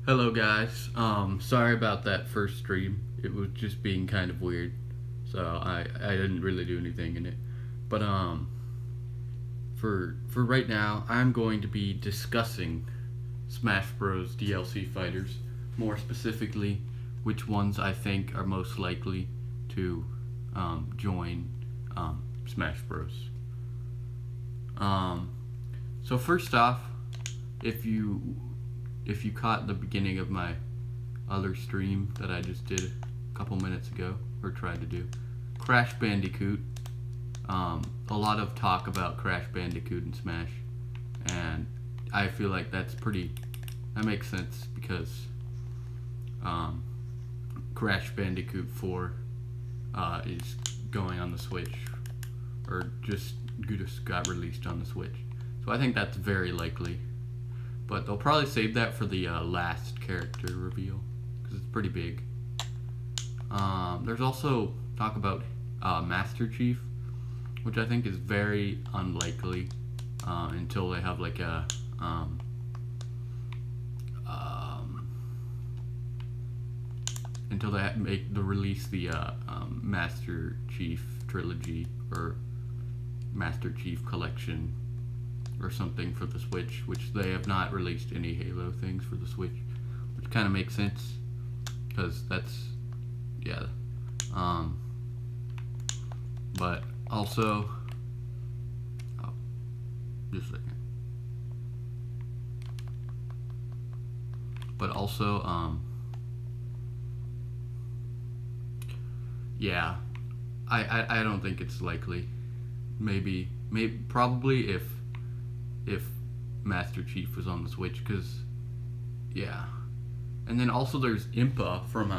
Hello guys. Sorry about that first stream. It was just being kind of weird. So I didn't really do anything in it. But for right now, I'm going to be discussing Smash Bros DLC fighters, more specifically which ones I think are most likely to join Smash Bros. Um, so first off, if you if you caught the beginning of my other stream that I just did a couple minutes ago, or tried to do, Crash Bandicoot. A lot of talk about Crash Bandicoot and Smash, and I feel like that makes sense because Crash Bandicoot 4 is going on the Switch, or just got released on the Switch. So I think that's very likely. But they'll probably save that for the last character reveal, because it's pretty big. There's also talk about Master Chief, which I think is very unlikely until they have like a until they release the Master Chief trilogy or Master Chief collection or something for the Switch, which they have not released any Halo things for the Switch, which kind of makes sense because that's but also just a second. But also yeah, I don't think it's likely. Maybe probably if Master Chief was on the Switch, because and then also there's Impa from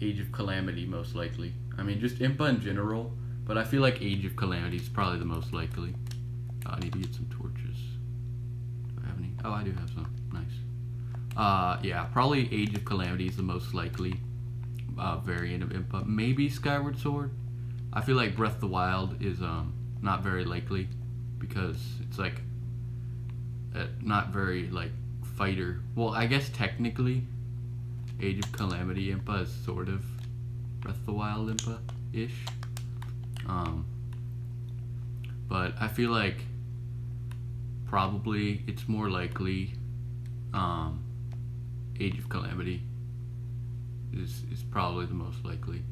Age of Calamity, most likely. I mean, just Impa in general, but I feel like Age of Calamity is probably the most likely. I need to get some torches. Do I have any? Oh, I do have some. Nice. Yeah, probably Age of Calamity is the most likely variant of Impa. Maybe Skyward Sword. I feel like Breath of the Wild is not very likely, because it's like not very like fighter. Well, I guess technically Age of Calamity Impa is sort of Breath of the Wild Impa ish. But I feel like probably it's more likely Age of Calamity is probably the most likely.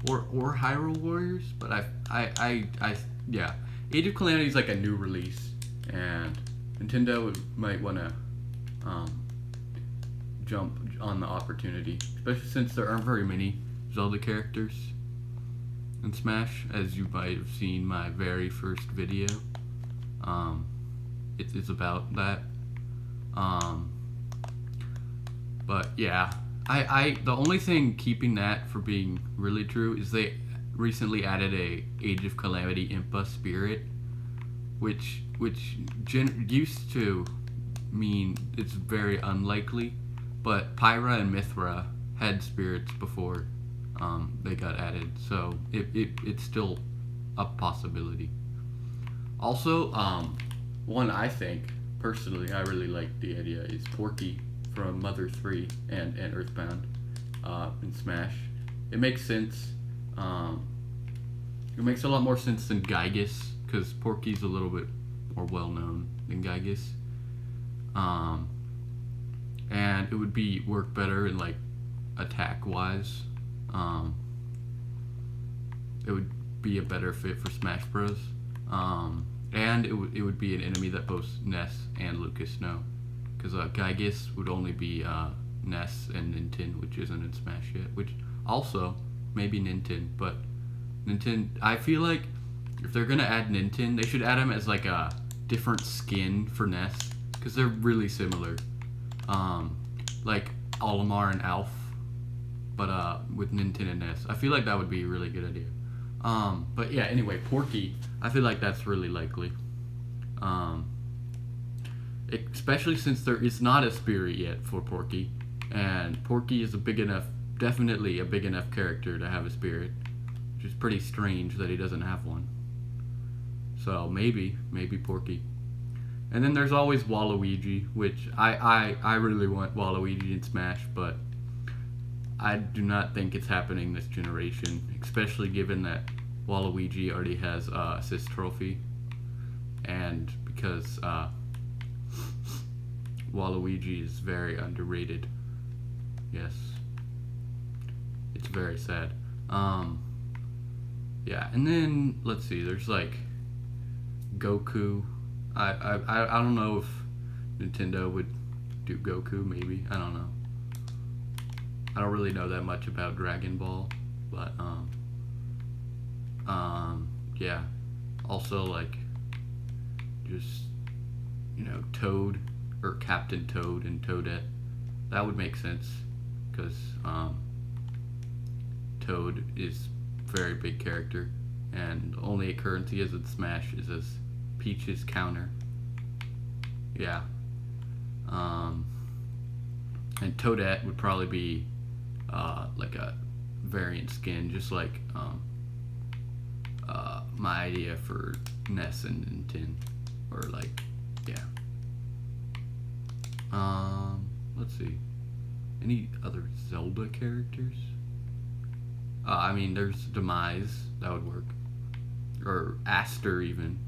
Or Hyrule Warriors, but I Age of Calamity is like a new release, and Nintendo might want to jump on the opportunity, especially since there aren't very many Zelda characters in Smash, as you might have seen my very first video. It's about that. But yeah, the only thing keeping that from being really true is they recently added a Age of Calamity Impa spirit, which used to mean it's very unlikely, but Pyra and Mithra had spirits before they got added, so it's still a possibility. Also, one I think personally I really like the idea is Porky from Mother 3 and Earthbound in Smash. It makes sense. It makes a lot more sense than Gygus, because Porky's a little bit more well known than Gygus. And it would work better in like attack wise. It would be a better fit for Smash Bros. And it would be an enemy that both Ness and Lucas know, because Gygus would only be Ness and Ninten, which isn't in Smash yet, which also maybe Ninten, but Ninten, I feel like if they're gonna add Ninten, they should add him as like a different skin for Ness, because they're really similar, like Olimar and Alf, but with Ninten and Ness. I feel like that would be a really good idea. But yeah, anyway, Porky, I feel like that's really likely. Especially since there is not a spirit yet for Porky, and Porky is definitely a big enough character to have a spirit, which is pretty strange that he doesn't have one. So maybe Porky. And then there's always Waluigi, which I really want Waluigi in Smash, but I do not think it's happening this generation, especially given that Waluigi already has assist trophy, and because Waluigi is very underrated. Yes, it's very sad. Yeah, and then let's see. There's like Goku. I don't know if Nintendo would do Goku. Maybe, I don't know. I don't really know that much about Dragon Ball, but yeah. Also, like, just, you know, Toad or Captain Toad and Toadette. That would make sense, because Toad is a very big character, and the only occurrence he has in Smash is as Peach's counter. Yeah. And Toadette would probably be like a variant skin, just like my idea for Ness and Tin, or like, yeah. Let's see, any other Zelda characters? I mean, there's Demise, that would work, or Aster even,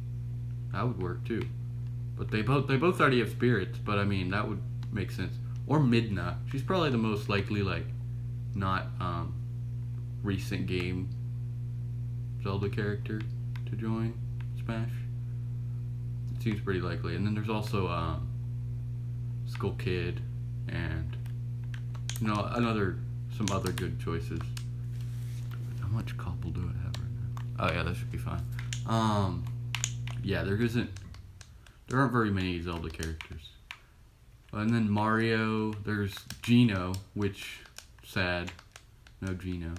that would work too. But they both already have spirits, but I mean, that would make sense. Or Midna, she's probably the most likely, like, not recent game Zelda character to join Smash. It seems pretty likely. And then there's also Skull Kid, and you know, some other good choices. How much cobble do I have right now? Oh yeah, that should be fine. Yeah, there aren't very many Zelda characters. And then Mario, there's Geno, which, sad, no Geno.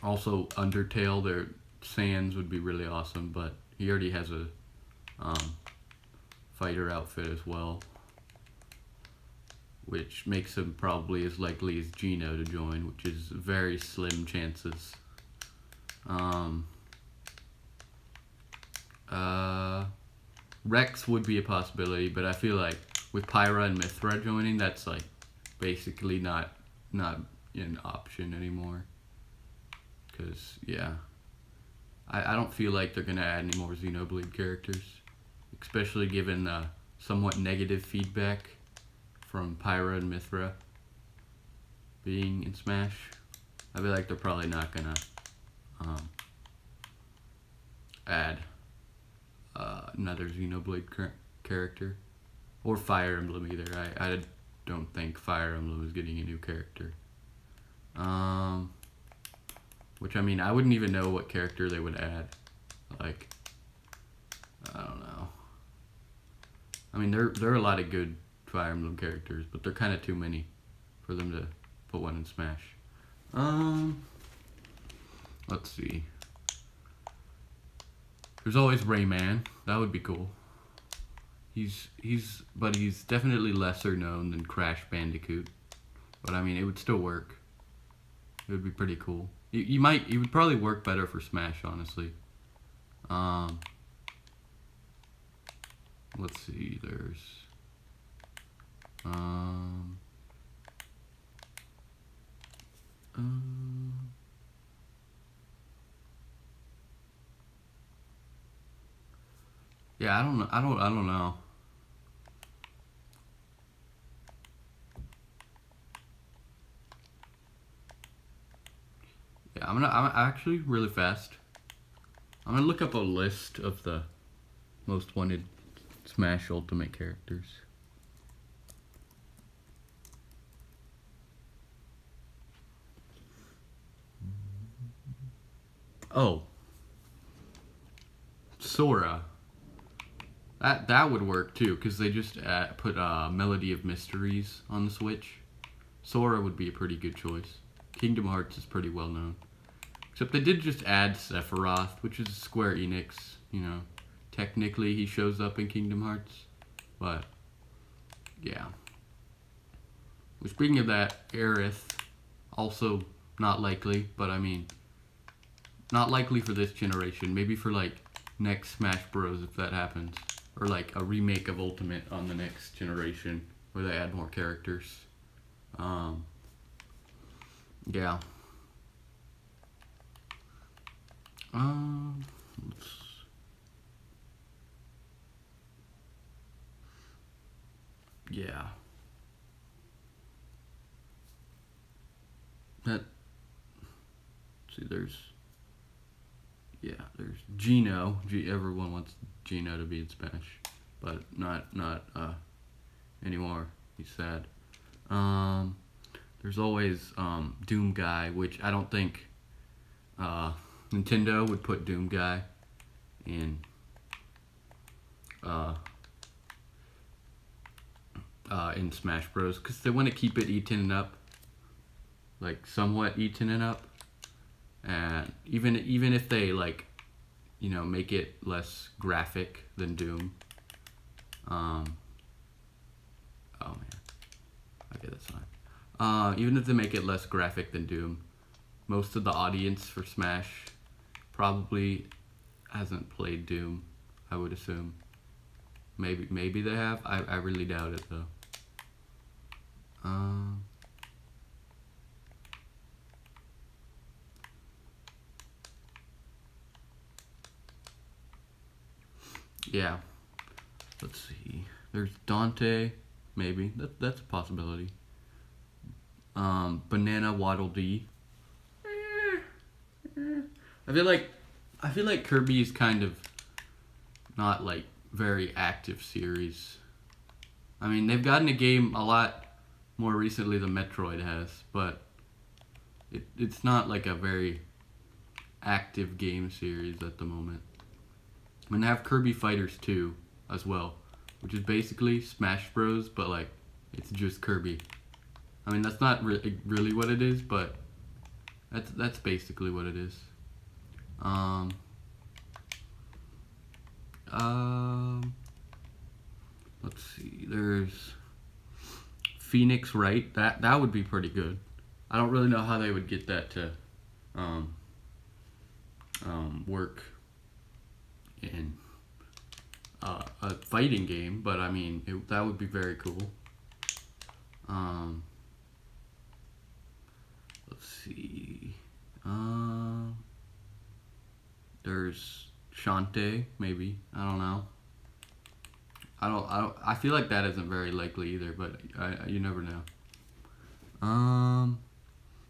Also Undertale, their Sans would be really awesome, but he already has a fighter outfit as well, which makes him probably as likely as Geno to join, which is very slim chances. Rex would be a possibility, but I feel like with Pyra and Mithra joining, that's like basically not an option anymore. Because, yeah, I don't feel like they're going to add any more Xenoblade characters, especially given the somewhat negative feedback from Pyra and Mithra being in Smash. I feel like they're probably not going to add another Xenoblade character, or Fire Emblem either. I don't think Fire Emblem is getting a new character. Which, I mean, I wouldn't even know what character they would add. Like, I don't know. I mean, there are a lot of good Fire Emblem characters, but they're kind of too many for them to put one in Smash. Let's see. There's always Rayman. That would be cool. But he's definitely lesser known than Crash Bandicoot. But I mean, it would still work. It would be pretty cool. It would probably work better for Smash, honestly. Let's see. There's yeah, I don't know. I don't know. Yeah, I'm actually really fast. I'm gonna look up a list of the most wanted Smash Ultimate characters. Oh, Sora. That would work too, because they just put Melody of Mysteries on the Switch. Sora would be a pretty good choice. Kingdom Hearts is pretty well known. Except they did just add Sephiroth, which is Square Enix, you know. Technically he shows up in Kingdom Hearts, but yeah. Well, speaking of that, Aerith, also not likely, but I mean, not likely for this generation. Maybe for like next Smash Bros. If that happens, or like a remake of Ultimate on the next generation where they add more characters. Yeah. Yeah. That. See, there's Gino. Everyone wants Gino to be in Smash, but not anymore. He's sad. There's always Doom Guy, which I don't think Nintendo would put Doom Guy in Smash Bros. Because they want to keep it eaten and up, like somewhat eaten and up, and even if they like, make it less graphic than Doom. Oh man, okay, that's fine. Even if they make it less graphic than Doom, most of the audience for Smash probably hasn't played Doom, I would assume. Maybe they have. I really doubt it though. Yeah. Let's see. There's Dante, maybe. That's a possibility. Banana Waddle Dee. I feel like Kirby is kind of not like very active series. I mean, they've gotten a game a lot more recently than Metroid has, but it's not like a very active game series at the moment. And they have Kirby Fighters 2 as well, which is basically Smash Bros, but like it's just Kirby. I mean, that's not really what it is, but that's basically what it is. Let's see. There's Phoenix Wright. That would be pretty good. I don't really know how they would get that to work in a fighting game, but I mean that would be very cool. Let's see. There's Shantae, maybe. I don't know. I feel like that isn't very likely either, but you never know.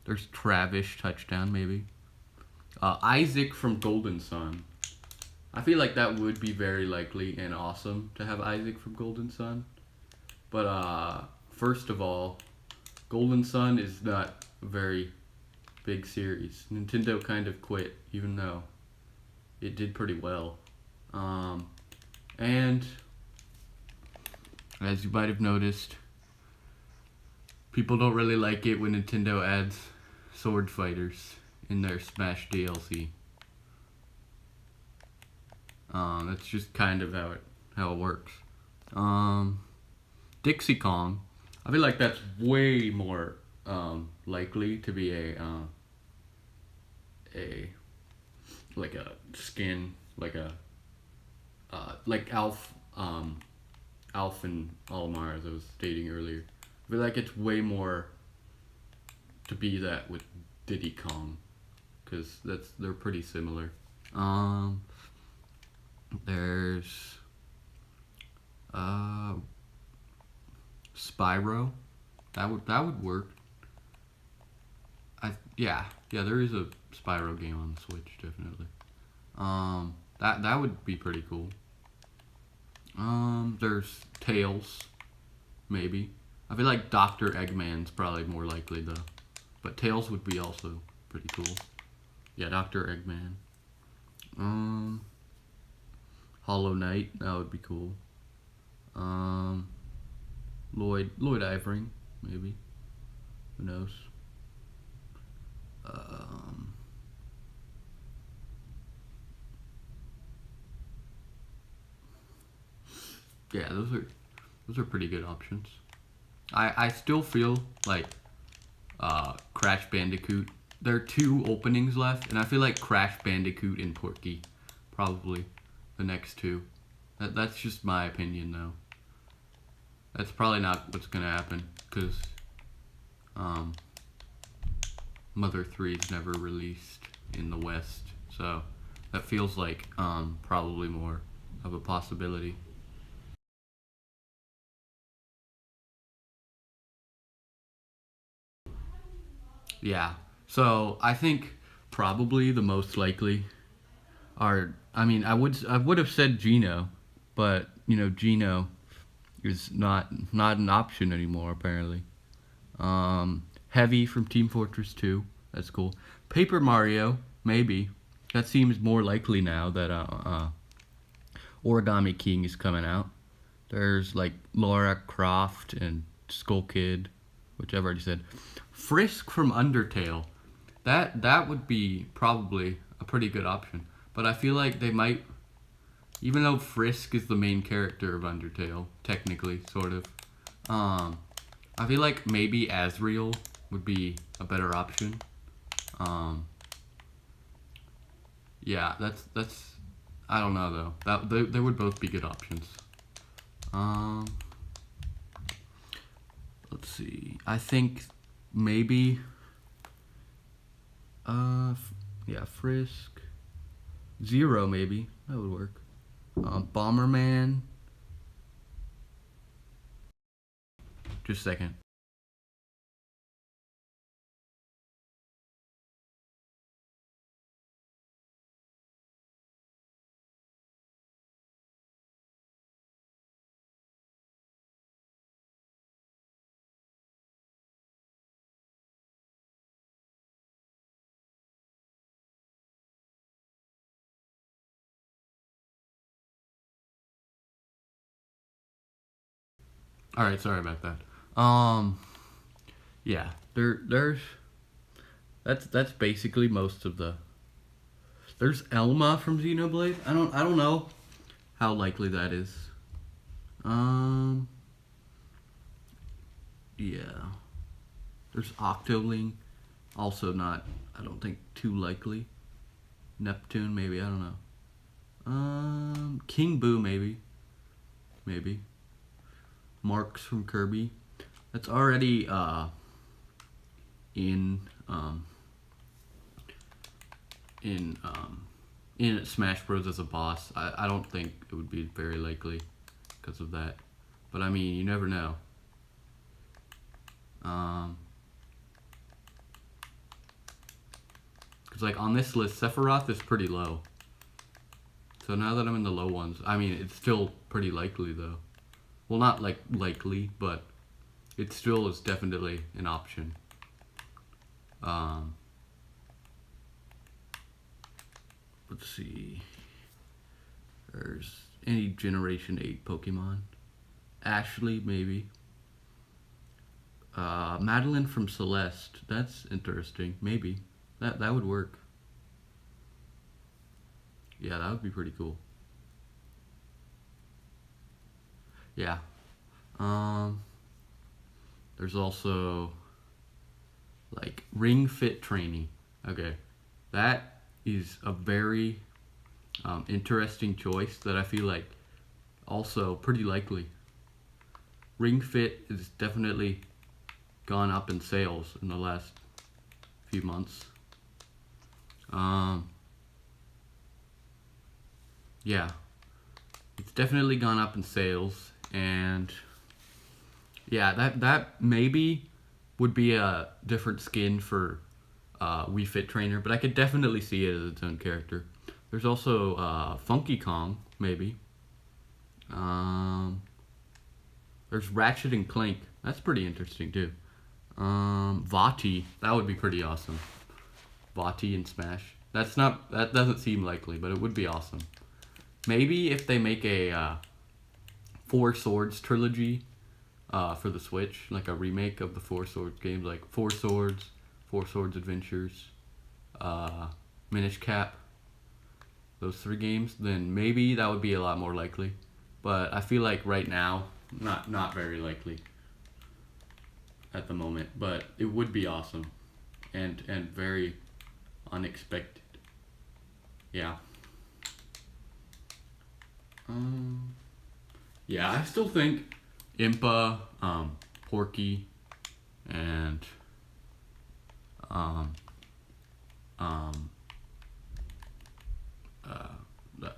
There's Travis Touchdown, maybe. Isaac from Golden Sun. I feel like that would be very likely and awesome to have Isaac from Golden Sun. But first of all, Golden Sun is not a very big series. Nintendo kind of quit, even though it did pretty well. And as you might have noticed, people don't really like it when Nintendo adds sword fighters in their Smash DLC. That's just kind of how it works. Dixie Kong, I feel like that's way more likely to be a skin, like Alf and Olimar, as I was stating earlier. I feel like it's way more to be that with Diddy Kong, because they're pretty similar. There's Spyro. That would work. Yeah, there is a Spyro game on the Switch, definitely. That would be pretty cool. There's Tails, maybe. I feel like Dr. Eggman's probably more likely though, but Tails would be also pretty cool. Yeah, Dr. Eggman. Hollow Knight, that would be cool. Lloyd Ivering, maybe. Who knows? Yeah, those are pretty good options. I still feel like Crash Bandicoot. There are 2 openings left, and I feel like Crash Bandicoot and Porky, probably. the next two. That's just my opinion, though. That's probably not what's gonna happen, because Mother 3 is never released in the West, so that feels like probably more of a possibility. Yeah, so I think probably the most likely are, I mean, I would have said Geno, but Geno is not an option anymore apparently. Heavy from Team Fortress 2, that's cool. Paper Mario, maybe. That seems more likely now that Origami King is coming out. There's like Lara Croft and Skull Kid, which I've already said. Frisk from Undertale. That would be probably a pretty good option. But I feel like they might, even though Frisk is the main character of Undertale, technically, sort of. I feel like maybe Asriel would be a better option. Yeah, that's I don't know though. They would both be good options. Let's see. I think maybe yeah, Frisk. Zero maybe. That would work. Bomberman. Just a second. All right, sorry about that. Yeah, there's that's basically most of the. There's Elma from Xenoblade. I don't know how likely that is. Um, yeah. There's Octoling, also not. I don't think too likely. Neptune maybe. I don't know. King Boo maybe. Marks from Kirby. That's already in in in Smash Bros as a boss. I don't think it would be very likely because of that. But I mean, you never know. Because like on this list, Sephiroth is pretty low. So now that I'm in the low ones, I mean, it's still pretty likely though. Well, not like likely, but it still is definitely an option. Let's see. There's any Generation 8 Pokemon. Ashley, maybe. Madeline from Celeste. That's interesting. Maybe. That would work. Yeah, that would be pretty cool. Yeah. Um, there's also like Ring Fit Training. Okay. That is a very interesting choice that I feel like also pretty likely. Ring Fit is definitely gone up in sales in the last few months. Yeah, it's definitely gone up in sales, and yeah, that maybe would be a different skin for Wii Fit Trainer, but I could definitely see it as its own character. There's also Funky Kong, maybe. There's Ratchet and Clank. That's pretty interesting too. Vati, that would be pretty awesome. Vati in Smash. That doesn't seem likely, but it would be awesome. Maybe if they make a Four Swords trilogy for the Switch, like a remake of the Four Swords games, like Four Swords Adventures, Minish Cap, those three games, then maybe that would be a lot more likely. But I feel like right now, not very likely at the moment. But it would be awesome, and very unexpected. Yeah. Um, yeah, I still think Impa, Porky, and um, um, uh, the,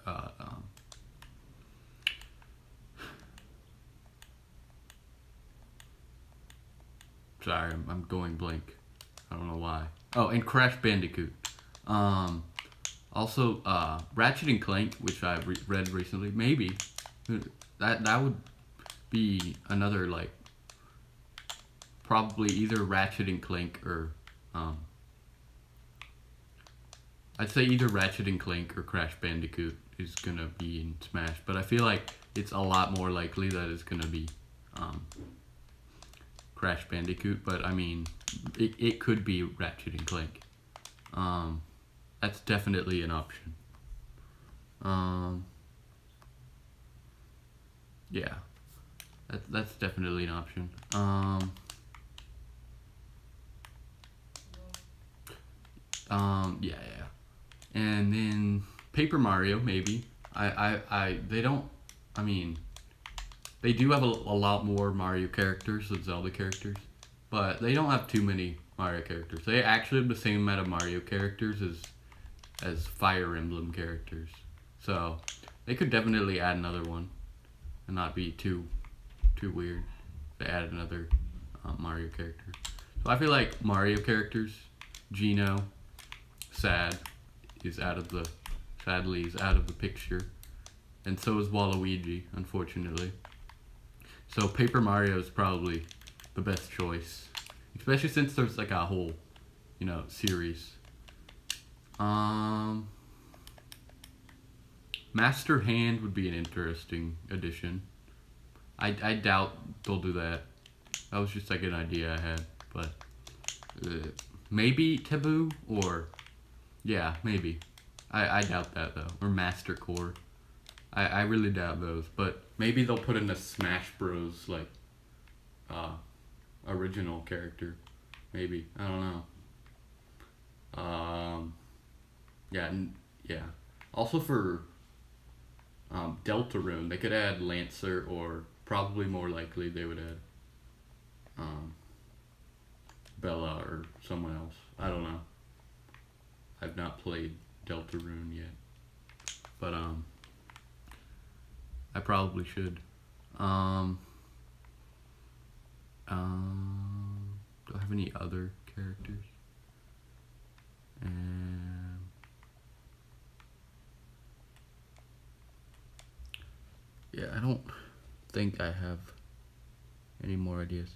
sorry, I'm going blank. I don't know why. Oh, and Crash Bandicoot. Um, Also, Ratchet and Clank, which I read recently, maybe that would be another like probably either Ratchet and Clank or I'd say either Ratchet and Clank or Crash Bandicoot is gonna be in Smash, but I feel like it's a lot more likely that it's gonna be Crash Bandicoot. But I mean, it could be Ratchet and Clank. That's definitely an option. Yeah, that's definitely an option. Yeah, yeah. And then Paper Mario, maybe. They don't. I mean, they do have a lot more Mario characters than Zelda characters, but they don't have too many Mario characters. They actually have the same amount of Mario characters as Fire Emblem characters. So they could definitely add another one and not be too weird. They add another Mario character. So I feel like Mario characters, Geno, sadly is out of the picture, and so is Waluigi, unfortunately. So Paper Mario is probably the best choice, especially since there's like a whole, series. Master Hand would be an interesting addition. I doubt they'll do that. That was just like an idea I had, but maybe Taboo or yeah, maybe. I doubt that though. Or Master Core. I really doubt those, but maybe they'll put in a Smash Bros like original character. Maybe, I don't know. Yeah. Also for Deltarune, they could add Lancer, or probably more likely they would add Bella or someone else. I don't know. I've not played Deltarune yet, but I probably should. Do I have any other characters? Yeah, I don't think I have any more ideas.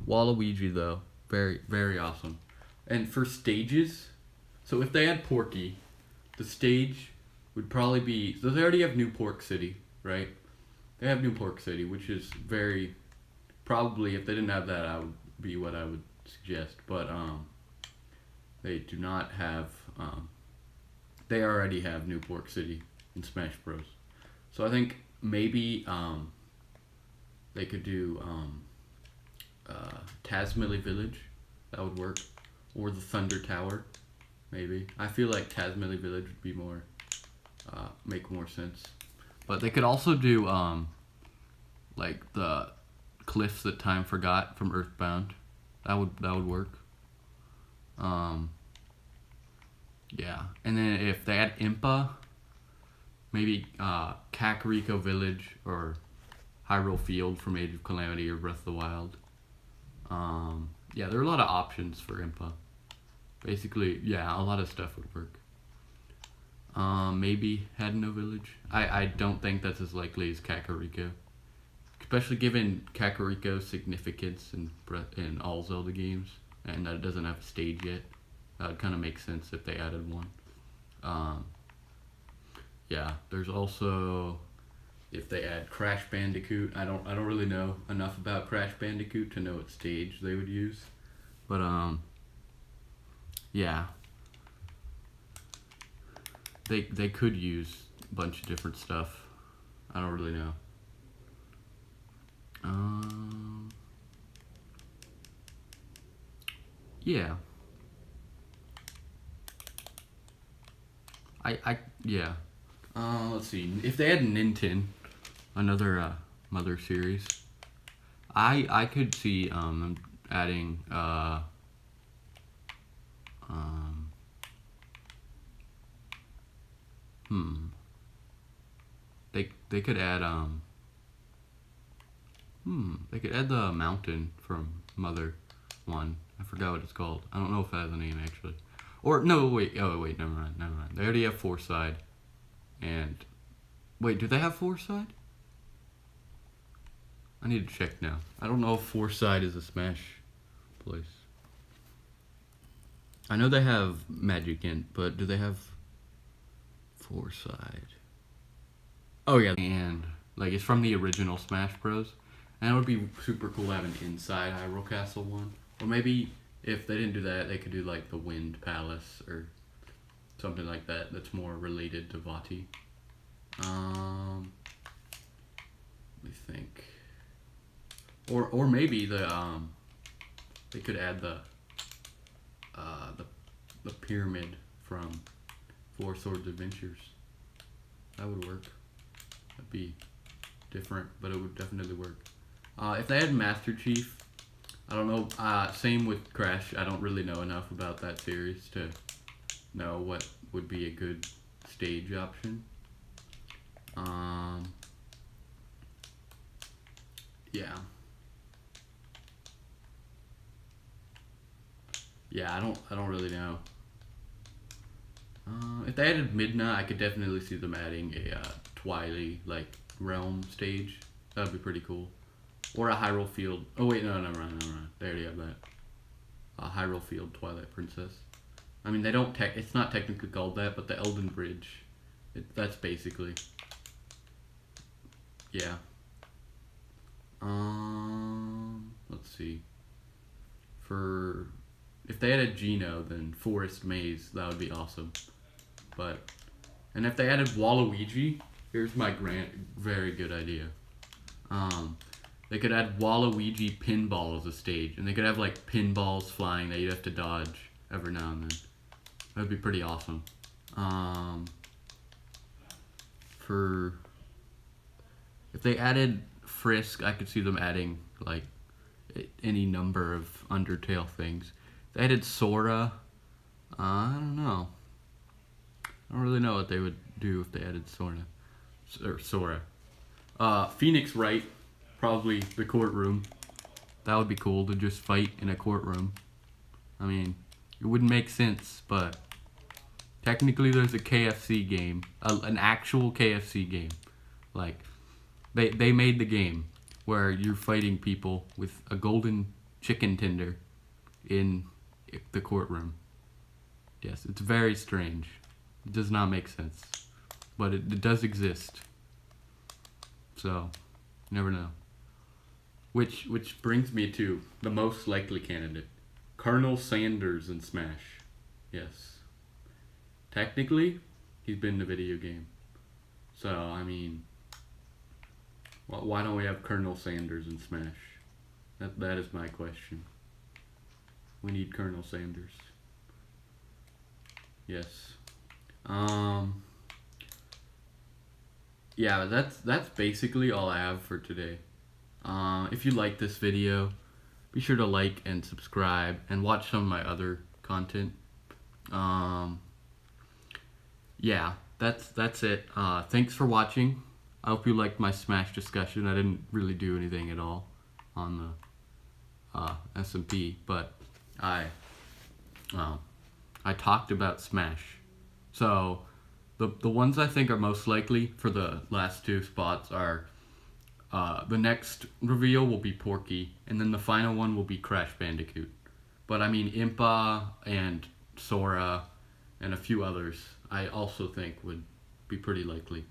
Waluigi though, very very awesome. And for stages, so if they had Porky, the stage would probably be, so they already have New Pork City, right? They have New Pork City, which is very probably, if they didn't have that, I would be what I would suggest. But they do not have. They already have New Pork City in Smash Bros. So I think maybe they could do Tazmily Village. That would work, or the Thunder Tower. Maybe. I feel like Tazmily Village would be more make more sense. But they could also do like the cliffs that time forgot from Earthbound. That would work. Yeah. And then if they had Impa, maybe Kakariko Village or Hyrule Field from Age of Calamity or Breath of the Wild. Yeah, there are a lot of options for Impa. Basically, yeah, a lot of stuff would work. Maybe Hadno Village. I don't think that's as likely as Kakariko. Especially given Kakariko's significance in all Zelda games, and that it doesn't have a stage yet. That would kind of make sense if they added one. Yeah, there's also, if they add Crash Bandicoot, I don't really know enough about Crash Bandicoot to know what stage they would use. But yeah. They could use a bunch of different stuff. I don't really know. Yeah. Yeah. Let's see. If they had Ninten, another Mother series, I could see them adding they could add they could add the mountain from Mother 1. I forgot what it's called. I don't know if it has a name actually. Or no, wait. Oh wait, never mind. They already have 4-side. And wait, do they have 4-side? I need to check now. I don't know if 4-side is a Smash place. I know they have Magic Int, but do they have 4-side? Oh yeah, and like it's from the original Smash Bros. And it would be super cool to have an inside Hyrule Castle one. Or maybe if they didn't do that, they could do like the Wind Palace or something like that that's more related to Vati. Let me think. Or maybe the they could add the pyramid from Four Swords Adventures. That would work. That'd be different, but it would definitely work. If they had Master Chief, I don't know. Same with Crash. I don't really know enough about that series to know what would be a good stage option. Yeah. Yeah, I don't really know. If they added Midna, I could definitely see them adding a Twilight like realm stage. That'd be pretty cool. Or a Hyrule Field. Oh wait, no, never mind. They already have that. Hyrule Field Twilight Princess. I mean, they don't. It's not technically called that, but the Elden Bridge. That's basically. Yeah. Let's see. If they added Geno, then Forest Maze, that would be awesome. And if they added Waluigi, here's my very good idea. They could add Waluigi pinball as a stage, and they could have like pinballs flying that you'd have to dodge every now and then. That'd be pretty awesome. If they added Frisk, I could see them adding like any number of Undertale things. If they added Sora, I don't know. I don't really know what they would do if they added Sora. Phoenix Wright, probably the courtroom. That would be cool to just fight in a courtroom. I mean, it wouldn't make sense, but technically there's a KFC game, an actual KFC game. Like, they made the game where you're fighting people with a golden chicken tender in the courtroom. Yes, it's very strange. It does not make sense, but it does exist. So, you never know. Which brings me to the most likely candidate, Colonel Sanders in Smash. Yes. Technically, he's been in the video game. So, I mean, why don't we have Colonel Sanders in Smash? That is my question. We need Colonel Sanders. Yes. Yeah, that's basically all I have for today. If you like this video, be sure to like and subscribe and watch some of my other content. Yeah, that's it. Thanks for watching. I hope you liked my Smash discussion. I didn't really do anything at all on the SMP, but I talked about Smash. So the ones I think are most likely for the last two spots are the next reveal will be Porky, and then the final one will be Crash Bandicoot. But I mean, Impa and Sora and a few others I also think would be pretty likely.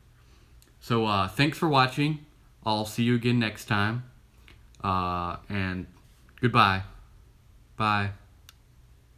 So thanks for watching. I'll see you again next time. And goodbye. Bye.